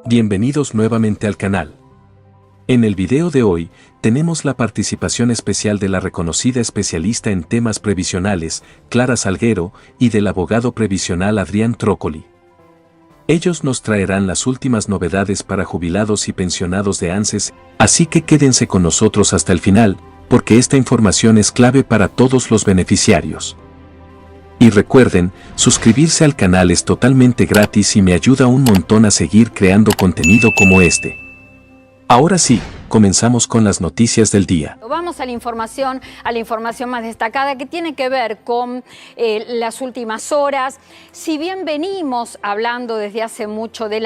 Bienvenidos nuevamente al canal. En el video de hoy, tenemos la participación especial de la reconocida especialista en temas previsionales, Clara Salguero, y del abogado previsional Adrián Trócoli. Ellos nos traerán las últimas novedades para jubilados y pensionados de ANSES, así que quédense con nosotros hasta el final, porque esta información es clave para todos los beneficiarios. Y recuerden, suscribirse al canal es totalmente gratis y me ayuda un montón a seguir creando contenido como este. Ahora sí, comenzamos con las noticias del día. Vamos a la información más destacada que tiene que ver con las últimas horas. Si bien venimos hablando desde hace mucho de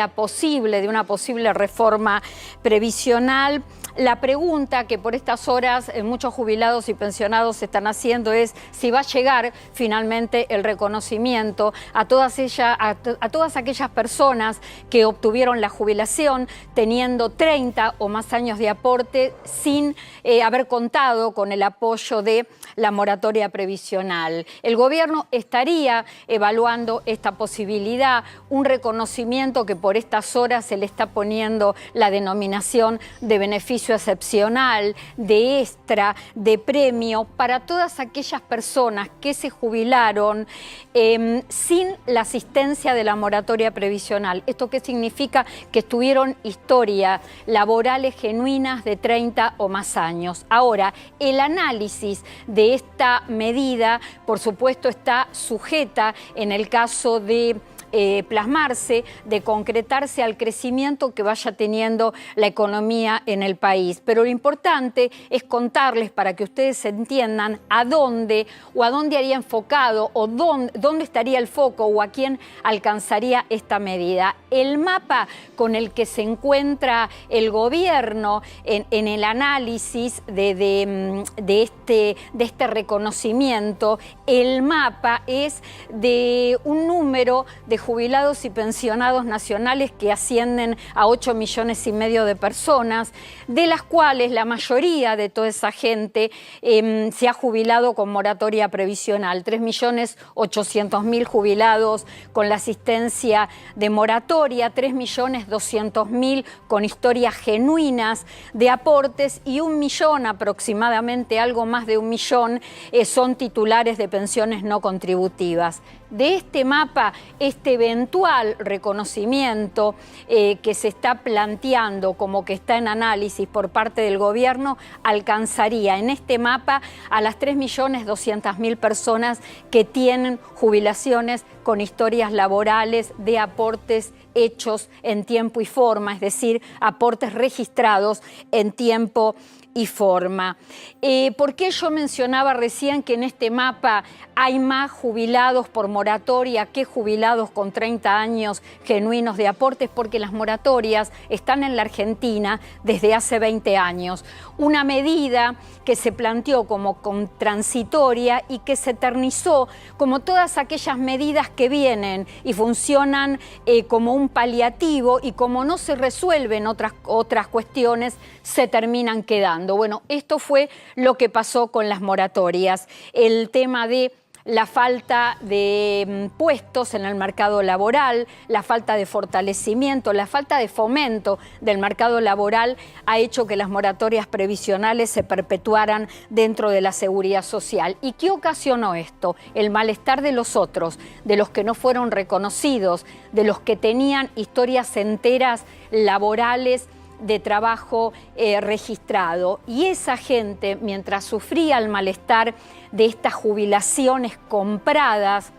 una posible reforma previsional, la pregunta que por estas horas muchos jubilados y pensionados se están haciendo es si va a llegar finalmente el reconocimiento a todas aquellas personas que obtuvieron la jubilación teniendo 30 o más años de aporte sin haber contado con el apoyo de la moratoria previsional. El gobierno estaría evaluando esta posibilidad, un reconocimiento que por estas horas se le está poniendo la denominación de beneficio excepcional, de extra, de premio para todas aquellas personas que se jubilaron sin la asistencia de la moratoria previsional. ¿Esto qué significa? Que tuvieron historias laborales genuinas de 30 o más años. Ahora, el análisis de esta medida, por supuesto, está sujeta en el caso de plasmarse, de concretarse al crecimiento que vaya teniendo la economía en el país. Pero lo importante es contarles para que ustedes entiendan a dónde haría enfocado o dónde estaría el foco o a quién alcanzaría esta medida. El mapa con el que se encuentra el gobierno en el análisis de este reconocimiento, el mapa es de un número de jubilados y pensionados nacionales que ascienden a 8,5 millones de personas, de las cuales la mayoría de toda esa gente se ha jubilado con moratoria previsional. 3,800,000 jubilados con la asistencia de moratoria, 3,200,000 con historias genuinas de aportes y 1 millón aproximadamente, algo más de 1 millón, son titulares de pensiones no contributivas. De este mapa, este eventual reconocimiento que se está planteando como que está en análisis por parte del gobierno, alcanzaría en este mapa a las 3,200,000 personas que tienen jubilaciones con historias laborales de aportes hechos en tiempo y forma, es decir, aportes registrados en tiempo y forma. ¿Por qué yo mencionaba recién que en este mapa hay más jubilados por moratoria que jubilados con 30 años genuinos de aportes? Porque las moratorias están en la Argentina desde hace 20 años. Una medida que se planteó como transitoria y que se eternizó como todas aquellas medidas que vienen y funcionan como un paliativo y como no se resuelven otras cuestiones, se terminan quedando. Bueno, esto fue lo que pasó con las moratorias. El tema de la falta de puestos en el mercado laboral, la falta de fortalecimiento, la falta de fomento del mercado laboral ha hecho que las moratorias previsionales se perpetuaran dentro de la seguridad social. ¿Y qué ocasionó esto? El malestar de los otros, de los que no fueron reconocidos, de los que tenían historias enteras laborales de trabajo registrado. Y esa gente, mientras sufría el malestar de estas jubilaciones compradas,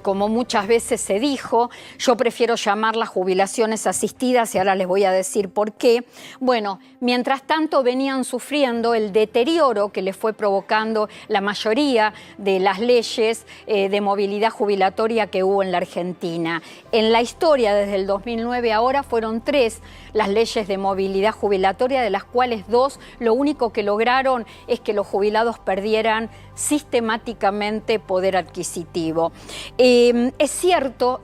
como muchas veces se dijo, yo prefiero llamarlas jubilaciones asistidas y ahora les voy a decir por qué. Bueno, mientras tanto venían sufriendo el deterioro que les fue provocando la mayoría de las leyes de movilidad jubilatoria que hubo en la Argentina. En la historia, desde el 2009 ahora, fueron 3 las leyes de movilidad jubilatoria, de las cuales 2 lo único que lograron es que los jubilados perdieran sistemáticamente poder adquisitivo. Es cierto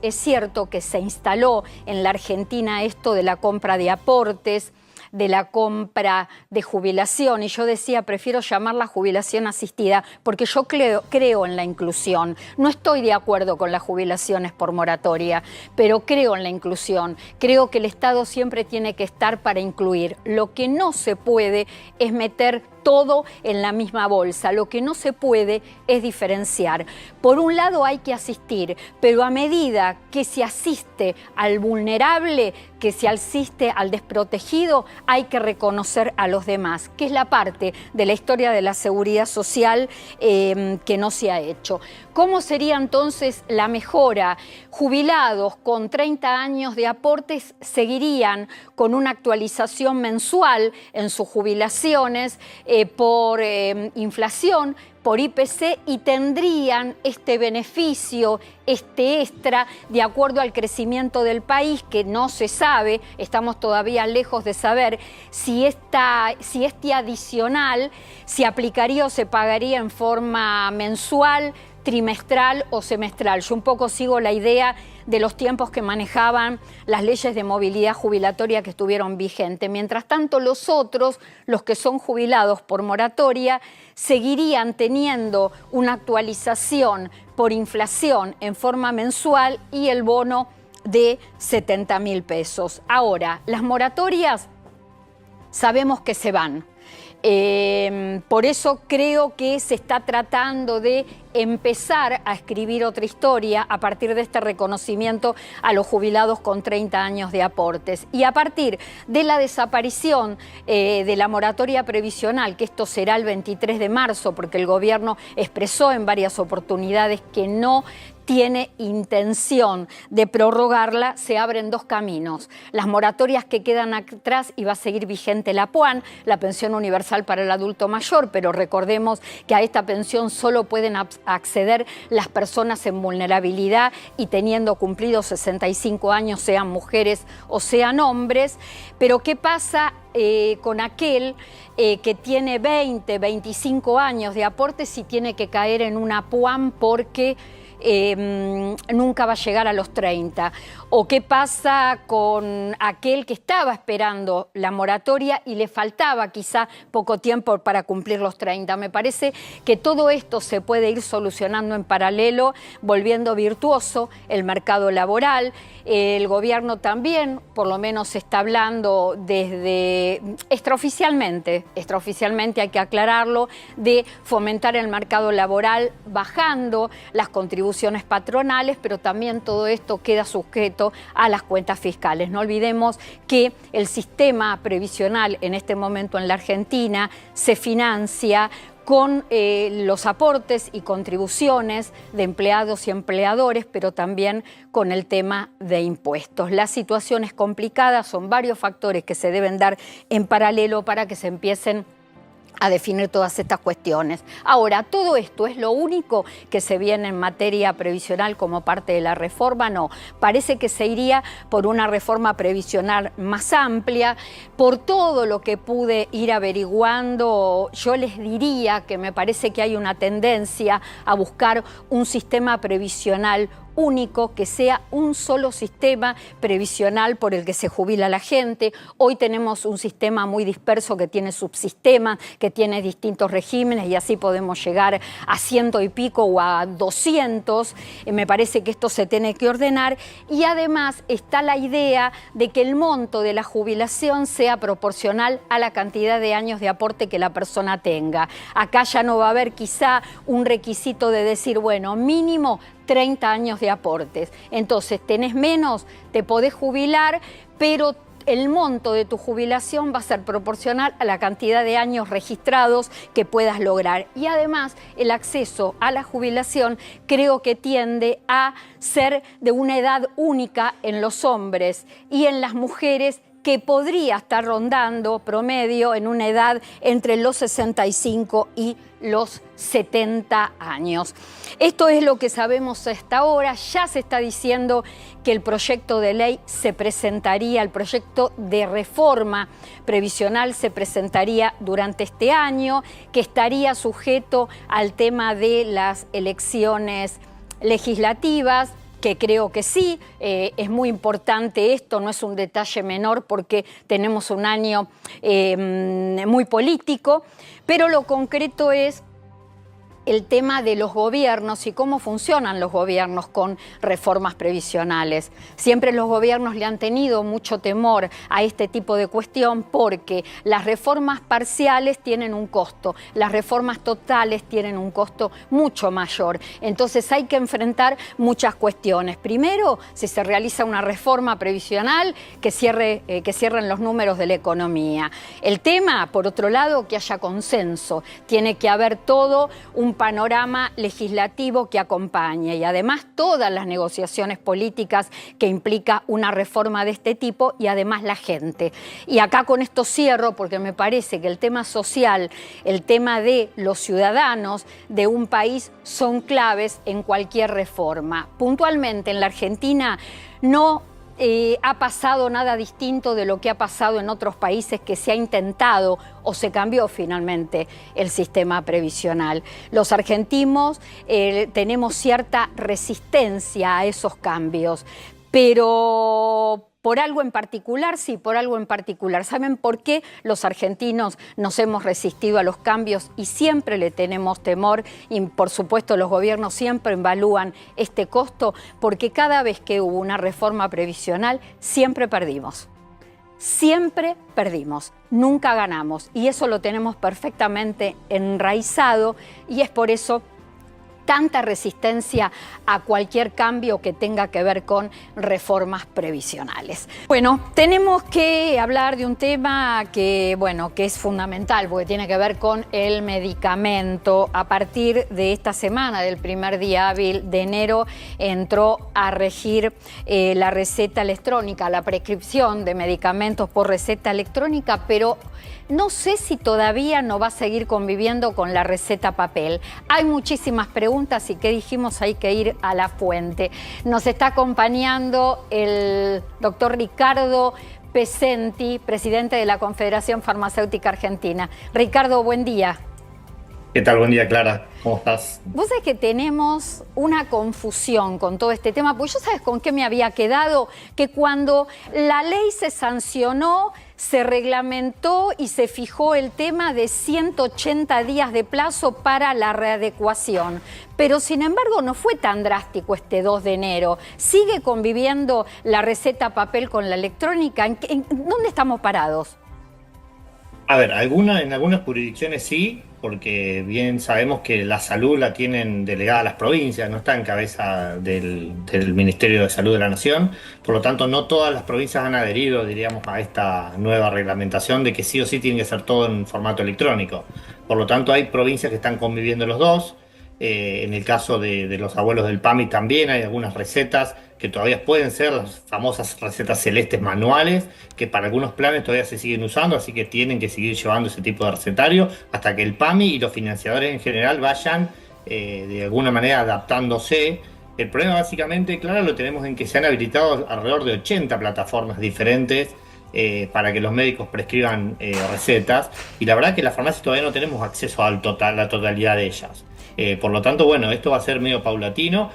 que se instaló en la Argentina esto de la compra de aportes. de la compra de jubilación, y yo decía, prefiero llamarla jubilación asistida, porque yo creo en la inclusión. No estoy de acuerdo con las jubilaciones por moratoria, pero creo en la inclusión. Creo que el Estado siempre tiene que estar para incluir. Lo que no se puede es meter todo en la misma bolsa. Lo que no se puede es diferenciar. Por un lado hay que asistir, pero a medida que se asiste al vulnerable, que se asiste al desprotegido, hay que reconocer a los demás, que es la parte de la historia de la seguridad social que no se ha hecho. ¿Cómo sería entonces la mejora? Jubilados con 30 años de aportes seguirían con una actualización mensual en sus jubilaciones por inflación, por IPC, y tendrían este beneficio, este extra, de acuerdo al crecimiento del país, que no se sabe, estamos todavía lejos de saber si este adicional se aplicaría o se pagaría en forma mensual, trimestral o semestral. Yo un poco sigo la idea de los tiempos que manejaban las leyes de movilidad jubilatoria que estuvieron vigentes. Mientras tanto, los otros, los que son jubilados por moratoria, seguirían teniendo una actualización por inflación en forma mensual y el bono de 70.000 pesos. Ahora, las moratorias sabemos que se van. Por eso creo que se está tratando de empezar a escribir otra historia a partir de este reconocimiento a los jubilados con 30 años de aportes. Y a partir de la desaparición de la moratoria previsional, que esto será el 23 de marzo, porque el gobierno expresó en varias oportunidades que no tiene intención de prorrogarla, se abren dos caminos. Las moratorias que quedan atrás, y va a seguir vigente la PUAN, la pensión universal para el adulto mayor, pero recordemos que a esta pensión solo pueden acceder las personas en vulnerabilidad y teniendo cumplidos 65 años, sean mujeres o sean hombres. Pero ¿qué pasa con aquel que tiene 20, 25 años de aporte si tiene que caer en una PUAN porque nunca va a llegar a los 30? ¿O qué pasa con aquel que estaba esperando la moratoria y le faltaba quizá poco tiempo para cumplir los 30? Me parece que todo esto se puede ir solucionando en paralelo, volviendo virtuoso el mercado laboral. El gobierno también, por lo menos, está hablando desde extraoficialmente hay que aclararlo, de fomentar el mercado laboral bajando las contribuciones patronales, pero también todo esto queda sujeto a las cuentas fiscales. No olvidemos que el sistema previsional en este momento en la Argentina se financia con los aportes y contribuciones de empleados y empleadores, pero también con el tema de impuestos. La situación es complicada, son varios factores que se deben dar en paralelo para que se empiecen a definir todas estas cuestiones. Ahora, ¿todo esto es lo único que se viene en materia previsional como parte de la reforma? No, parece que se iría por una reforma previsional más amplia. Por todo lo que pude ir averiguando, yo les diría que me parece que hay una tendencia a buscar un sistema previsional único, que sea un solo sistema previsional por el que se jubila la gente. Hoy tenemos un sistema muy disperso que tiene subsistemas, que tiene distintos regímenes, y así podemos llegar a 100 y pico o a 200. Me parece que esto se tiene que ordenar, y además está la idea de que el monto de la jubilación sea proporcional a la cantidad de años de aporte que la persona tenga. Acá ya no va a haber quizá un requisito de decir, bueno, mínimo 30 años de aportes. Entonces, tenés menos, te podés jubilar, pero el monto de tu jubilación va a ser proporcional a la cantidad de años registrados que puedas lograr. Y además, el acceso a la jubilación creo que tiende a ser de una edad única en los hombres, y en las mujeres que podría estar rondando promedio en una edad entre los 65 y los 70 años. Esto es lo que sabemos hasta ahora. Ya se está diciendo que el proyecto de ley se presentaría, el proyecto de reforma previsional se presentaría durante este año, que estaría sujeto al tema de las elecciones legislativas. que creo que sí, es muy importante esto, no es un detalle menor porque tenemos un año muy político, pero lo concreto es el tema de los gobiernos y cómo funcionan los gobiernos con reformas previsionales. Siempre los gobiernos le han tenido mucho temor a este tipo de cuestión porque las reformas parciales tienen un costo, las reformas totales tienen un costo mucho mayor. Entonces hay que enfrentar muchas cuestiones. Primero, si se realiza una reforma previsional, que cierren los números de la economía. El tema, por otro lado, que haya consenso. Tiene que haber todo un panorama legislativo que acompañe y además todas las negociaciones políticas que implica una reforma de este tipo y además la gente. Y acá con esto cierro porque me parece que el tema social, el tema de los ciudadanos de un país son claves en cualquier reforma. Puntualmente en la Argentina no ha pasado nada distinto de lo que ha pasado en otros países que se ha intentado o se cambió finalmente el sistema previsional. Los argentinos tenemos cierta resistencia a esos cambios, pero por algo en particular, sí, por algo en particular. ¿Saben por qué los argentinos nos hemos resistido a los cambios y siempre le tenemos temor? Y por supuesto los gobiernos siempre evalúan este costo porque cada vez que hubo una reforma previsional siempre perdimos. Siempre perdimos, nunca ganamos y eso lo tenemos perfectamente enraizado y es por eso tanta resistencia a cualquier cambio que tenga que ver con reformas previsionales. Bueno, tenemos que hablar de un tema que es fundamental porque tiene que ver con el medicamento. A partir de esta semana, del primer día hábil de enero, entró a regir la receta electrónica, la prescripción de medicamentos por receta electrónica, pero no sé si todavía no va a seguir conviviendo con la receta papel. Hay muchísimas preguntas y ¿qué dijimos? Hay que ir a la fuente. Nos está acompañando el doctor Ricardo Pesenti, presidente de la Confederación Farmacéutica Argentina. Ricardo, buen día. ¿Qué tal? Buen día, Clara. ¿Cómo estás? Vos sabés que tenemos una confusión con todo este tema, porque yo sabes con qué me había quedado, que cuando la ley se sancionó, se reglamentó y se fijó el tema de 180 días de plazo para la readecuación. Pero sin embargo no fue tan drástico este 2 de enero. ¿Sigue conviviendo la receta papel con la electrónica? ¿En dónde estamos parados? A ver, en algunas jurisdicciones sí, porque bien sabemos que la salud la tienen delegada a las provincias, no está en cabeza del Ministerio de Salud de la Nación. Por lo tanto, no todas las provincias han adherido, diríamos, a esta nueva reglamentación de que sí o sí tiene que ser todo en formato electrónico. Por lo tanto, hay provincias que están conviviendo los dos. En el caso de los abuelos del PAMI también hay algunas recetas que todavía pueden ser las famosas recetas celestes manuales, que para algunos planes todavía se siguen usando, así que tienen que seguir llevando ese tipo de recetario hasta que el PAMI y los financiadores en general vayan de alguna manera adaptándose. El problema básicamente, claro, lo tenemos en que se han habilitado alrededor de 80 plataformas diferentes para que los médicos prescriban recetas, y la verdad que las farmacias todavía no tenemos acceso a la totalidad de ellas. Por lo tanto, bueno, esto va a ser medio paulatino.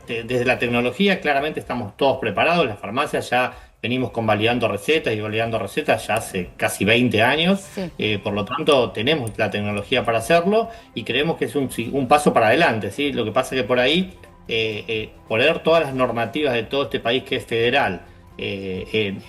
Desde la tecnología claramente estamos todos preparados. Las farmacias ya venimos convalidando recetas y validando recetas ya hace casi 20 años. Sí. Por lo tanto, tenemos la tecnología para hacerlo y creemos que es un paso para adelante, ¿sí? Lo que pasa es que por ahí, poner todas las normativas de todo este país que es federal,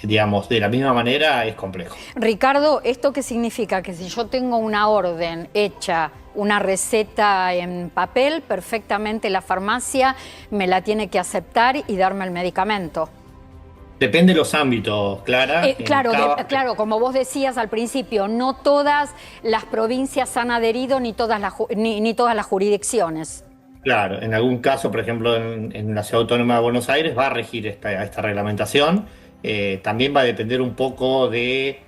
digamos, de la misma manera es complejo. Ricardo, ¿esto qué significa? Que si yo tengo una orden hecha, una receta en papel, perfectamente la farmacia me la tiene que aceptar y darme el medicamento. Depende de los ámbitos, Clara. Claro, como vos decías al principio, no todas las provincias han adherido ni todas las jurisdicciones. Claro, en algún caso, por ejemplo, en la Ciudad Autónoma de Buenos Aires va a regir esta reglamentación. También va a depender un poco de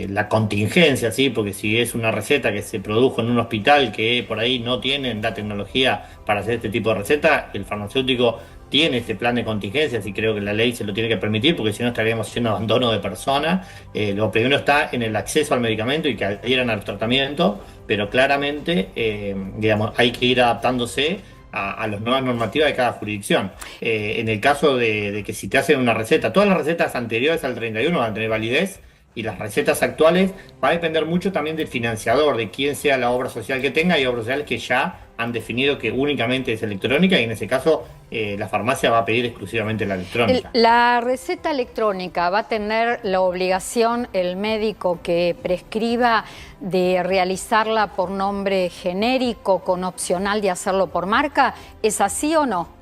la contingencia, ¿sí? Porque si es una receta que se produjo en un hospital que por ahí no tienen la tecnología para hacer este tipo de receta, el farmacéutico tiene este plan de contingencias y creo que la ley se lo tiene que permitir, porque si no estaríamos haciendo abandono de personas. Lo primero está en el acceso al medicamento y que adhieran al tratamiento, pero claramente digamos, hay que ir adaptándose a las nuevas normativas de cada jurisdicción. En el caso de que si te hacen una receta, todas las recetas anteriores al 31 van a tener validez, y las recetas actuales va a depender mucho también del financiador, de quién sea la obra social que tenga. Hay obras sociales que ya han definido que únicamente es electrónica, y en ese caso la farmacia va a pedir exclusivamente la electrónica. La receta electrónica va a tener la obligación el médico que prescriba de realizarla por nombre genérico con opcional de hacerlo por marca. ¿Es así o no?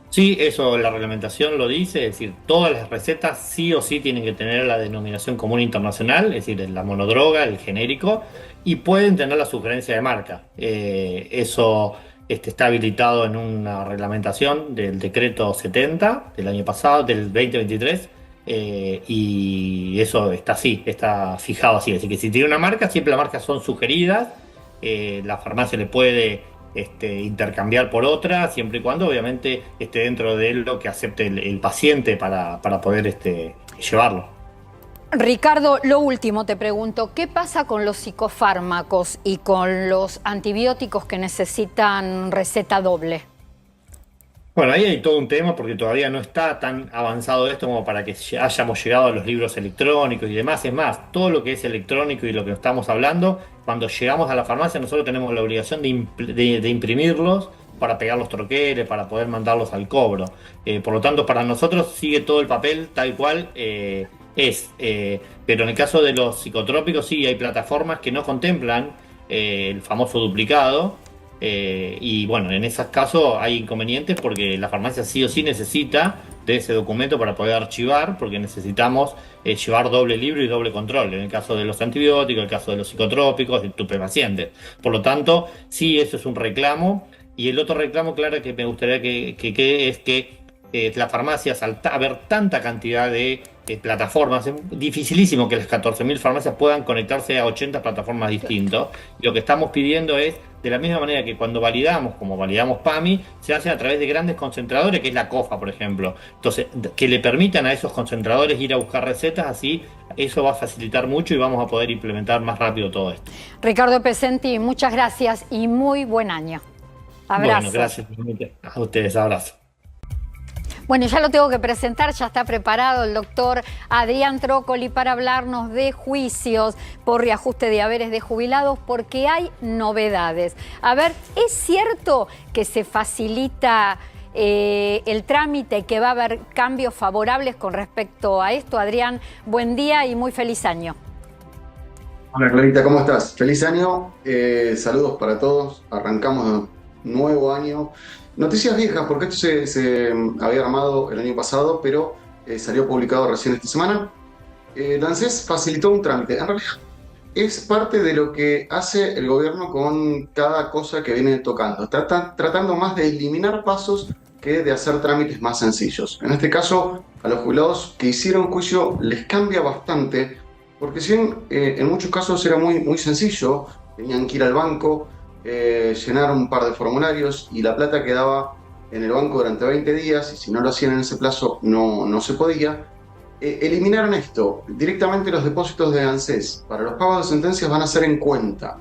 Sí, eso la reglamentación lo dice, es decir, todas las recetas sí o sí tienen que tener la denominación común internacional, es decir, la monodroga, el genérico, y pueden tener la sugerencia de marca. Eso está habilitado en una reglamentación del decreto 70 del año pasado, del 2023, y eso está así, está fijado así. Es decir, que si tiene una marca, siempre las marcas son sugeridas, la farmacia le puede intercambiar por otra, siempre y cuando obviamente esté dentro de lo que acepte el paciente para poder llevarlo. Ricardo, lo último te pregunto, ¿qué pasa con los psicofármacos y con los antibióticos que necesitan receta doble? Bueno, ahí hay todo un tema porque todavía no está tan avanzado esto como para que hayamos llegado a los libros electrónicos y demás. Es más, todo lo que es electrónico y lo que estamos hablando, cuando llegamos a la farmacia nosotros tenemos la obligación de imprimirlos para pegar los troqueles, para poder mandarlos al cobro. Por lo tanto, para nosotros sigue todo el papel tal cual es. Pero en el caso de los psicotrópicos sí hay plataformas que no contemplan el famoso duplicado. Y bueno, en esos casos hay inconvenientes porque la farmacia sí o sí necesita de ese documento para poder archivar, porque necesitamos llevar doble libro y doble control, en el caso de los antibióticos, en el caso de los psicotrópicos, de estupefacientes. Por lo tanto, sí, eso es un reclamo. Y el otro reclamo, claro, que me gustaría que quede es que las farmacias, al haber tanta cantidad de plataformas, es dificilísimo que las 14.000 farmacias puedan conectarse a 80 plataformas distintas. Lo que estamos pidiendo es, de la misma manera que cuando validamos, como validamos PAMI, se hace a través de grandes concentradores, que es la COFA, por ejemplo. Entonces, que le permitan a esos concentradores ir a buscar recetas, así eso va a facilitar mucho y vamos a poder implementar más rápido todo esto. Ricardo Pesenti, muchas gracias y muy buen año. Abrazo. Bueno, gracias a ustedes, abrazo. Bueno, ya lo tengo que presentar, ya está preparado el doctor Adrián Trócoli para hablarnos de juicios por reajuste de haberes de jubilados, porque hay novedades. A ver, ¿es cierto que se facilita el trámite, que va a haber cambios favorables con respecto a esto? Adrián, buen día y muy feliz año. Hola Clarita, ¿cómo estás? Feliz año, saludos para todos, arrancamos nuevo año. Noticias viejas, porque esto se había armado el año pasado, pero salió publicado recién esta semana. La ANSES facilitó un trámite. En realidad es parte de lo que hace el gobierno con cada cosa que viene tocando. Tratando más de eliminar pasos que de hacer trámites más sencillos. En este caso, a los jubilados que hicieron juicio les cambia bastante, porque si bien en muchos casos era muy sencillo, tenían que ir al banco, llenar un par de formularios y la plata quedaba en el banco durante 20 días, y si no lo hacían en ese plazo no se podía. Eliminaron esto. Directamente los depósitos de ANSES para los pagos de sentencias van a ser en cuenta.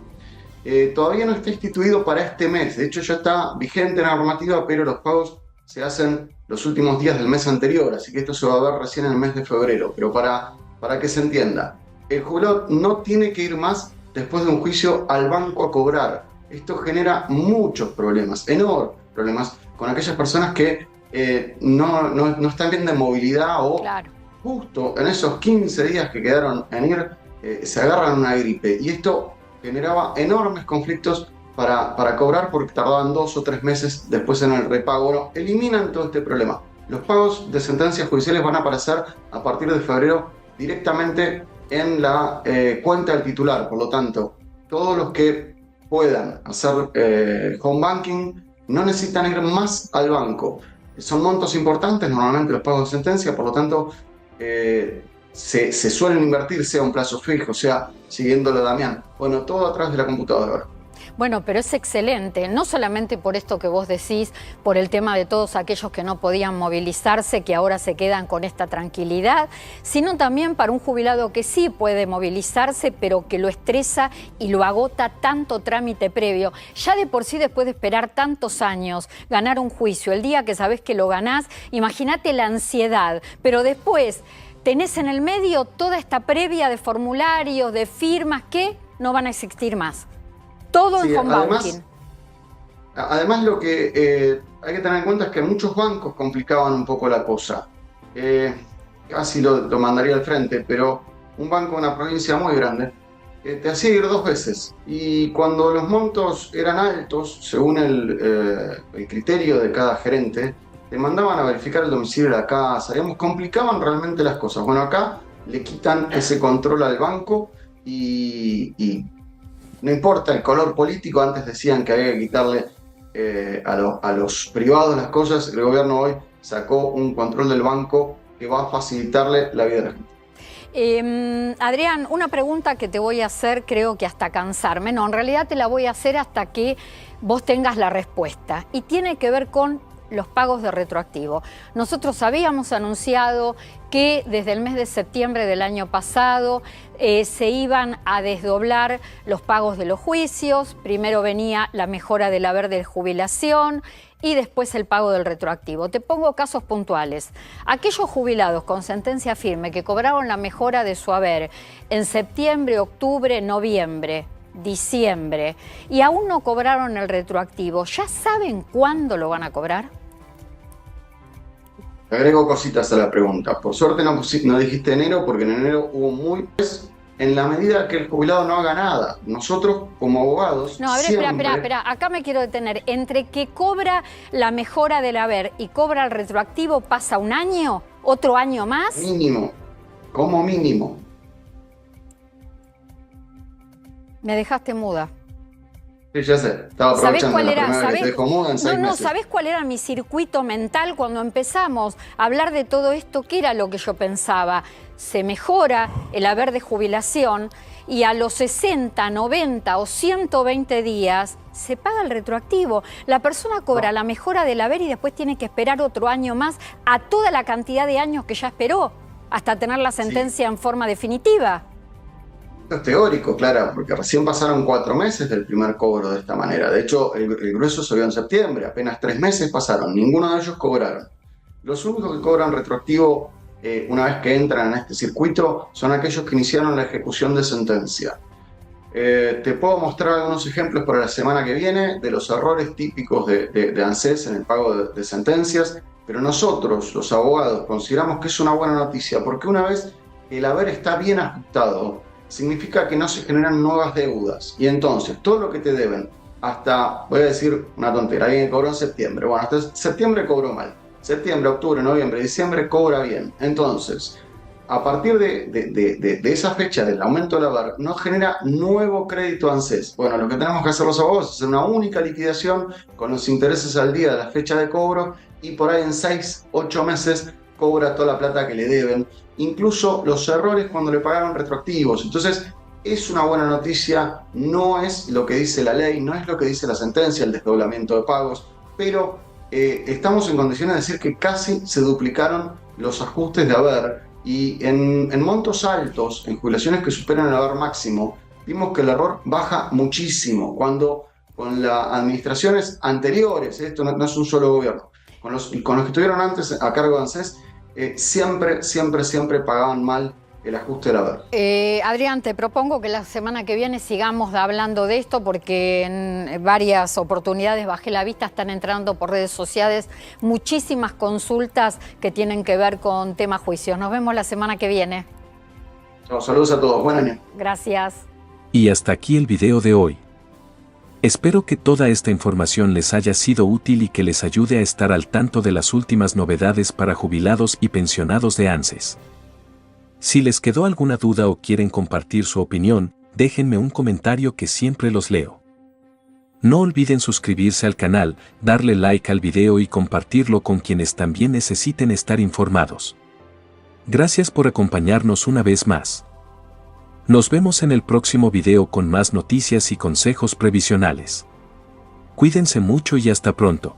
Todavía no está instituido para este mes, de hecho ya está vigente la normativa, pero los pagos se hacen los últimos días del mes anterior, así que esto se va a ver recién en el mes de febrero. Pero para que se entienda, el jubilado no tiene que ir más después de un juicio al banco a cobrar. Esto genera muchos problemas, enormes problemas, con aquellas personas que no están bien de movilidad o claro, justo en esos 15 días que quedaron en ir, se agarran una gripe. Y esto generaba enormes conflictos para cobrar, porque tardaban 2 o 3 meses después en el repago. Bueno, eliminan todo este problema. Los pagos de sentencias judiciales van a aparecer a partir de febrero directamente en la cuenta del titular. Por lo tanto, todos los que puedan hacer home banking no necesitan ir más al banco. Son montos importantes normalmente los pagos de sentencia, por lo tanto se suelen invertir, sea un plazo fijo, sea siguiéndolo Damián. Bueno, todo atrás de la computadora. Bueno, pero es excelente, no solamente por esto que vos decís, por el tema de todos aquellos que no podían movilizarse, que ahora se quedan con esta tranquilidad, sino también para un jubilado que sí puede movilizarse, pero que lo estresa y lo agota tanto trámite previo. Ya de por sí, después de esperar tantos años, ganar un juicio, el día que sabés que lo ganás, imagínate la ansiedad, pero después tenés en el medio toda esta previa de formularios, de firmas que no van a existir más. Todo en home banking. Además, lo que hay que tener en cuenta es que muchos bancos complicaban un poco la cosa. Casi lo mandaría al frente, pero un banco de una provincia muy grande te hacía ir 2 veces. Y cuando los montos eran altos, según el criterio de cada gerente, te mandaban a verificar el domicilio de la casa, digamos, complicaban realmente las cosas. Bueno, acá le quitan ese control al banco y no importa el color político, antes decían que había que quitarle a los privados las cosas, el gobierno hoy sacó un control del banco que va a facilitarle la vida de la gente. Adrián, una pregunta que te voy a hacer, creo que hasta cansarme, no, en realidad te la voy a hacer hasta que vos tengas la respuesta, y tiene que ver con los pagos de retroactivo. Nosotros habíamos anunciado que desde el mes de septiembre del año pasado se iban a desdoblar los pagos de los juicios. Primero venía la mejora del haber de jubilación y después el pago del retroactivo. Te pongo casos puntuales. Aquellos jubilados con sentencia firme que cobraron la mejora de su haber en septiembre, octubre, noviembre, diciembre, y aún no cobraron el retroactivo, ¿ya saben cuándo lo van a cobrar? Agrego cositas a la pregunta. Por suerte no dijiste enero, porque en enero hubo en la medida que el jubilado no haga nada. Nosotros, como abogados, no, a ver, espera, acá me quiero detener. Entre que cobra la mejora del haber y cobra el retroactivo, ¿pasa un año? ¿Otro año más? Mínimo, como mínimo. Me dejaste muda. Sí, ya sé, estaba aprovechando la primera vez que te dejo muda en 6 meses. ¿Sabés cuál era mi circuito mental cuando empezamos a hablar de todo esto? ¿Qué era lo que yo pensaba? Se mejora el haber de jubilación y a los 60, 90 o 120 días se paga el retroactivo. La persona cobra la mejora del haber y después tiene que esperar otro año más a toda la cantidad de años que ya esperó hasta tener la sentencia en forma definitiva. Esto es teórico, Clara, porque recién pasaron 4 meses del primer cobro de esta manera. De hecho, el grueso se vio en septiembre, apenas 3 meses pasaron, ninguno de ellos cobraron. Los únicos que cobran retroactivo una vez que entran en este circuito son aquellos que iniciaron la ejecución de sentencia. Te puedo mostrar algunos ejemplos para la semana que viene de los errores típicos de ANSES en el pago de sentencias, pero nosotros, los abogados, consideramos que es una buena noticia, porque una vez el haber está bien ajustado, significa que no se generan nuevas deudas. Y entonces, todo lo que te deben, hasta, voy a decir una tontera, alguien que cobró en septiembre, bueno, hasta septiembre cobró mal. Septiembre, octubre, noviembre, diciembre cobra bien. Entonces, a partir de esa fecha del aumento del haber, no genera nuevo crédito ANSES. Bueno, lo que tenemos que hacer los abogados es hacer una única liquidación con los intereses al día de la fecha de cobro y por ahí en 6, 8 meses cobra toda la plata que le deben, incluso los errores cuando le pagaron retroactivos. Entonces, es una buena noticia, no es lo que dice la ley, no es lo que dice la sentencia, el desdoblamiento de pagos, pero estamos en condiciones de decir que casi se duplicaron los ajustes de haber y en montos altos, en jubilaciones que superan el haber máximo, vimos que el error baja muchísimo, cuando con las administraciones anteriores, esto no es un solo gobierno, con los que estuvieron antes a cargo de ANSES, siempre pagaban mal el ajuste del haber. Adrián, te propongo que la semana que viene sigamos hablando de esto, porque en varias oportunidades bajé la vista, están entrando por redes sociales muchísimas consultas que tienen que ver con temas juicios. Nos vemos la semana que viene. Chao, saludos a todos, buen año. Gracias. Y hasta aquí el video de hoy. Espero que toda esta información les haya sido útil y que les ayude a estar al tanto de las últimas novedades para jubilados y pensionados de ANSES. Si les quedó alguna duda o quieren compartir su opinión, déjenme un comentario que siempre los leo. No olviden suscribirse al canal, darle like al video y compartirlo con quienes también necesiten estar informados. Gracias por acompañarnos una vez más. Nos vemos en el próximo video con más noticias y consejos previsionales. Cuídense mucho y hasta pronto.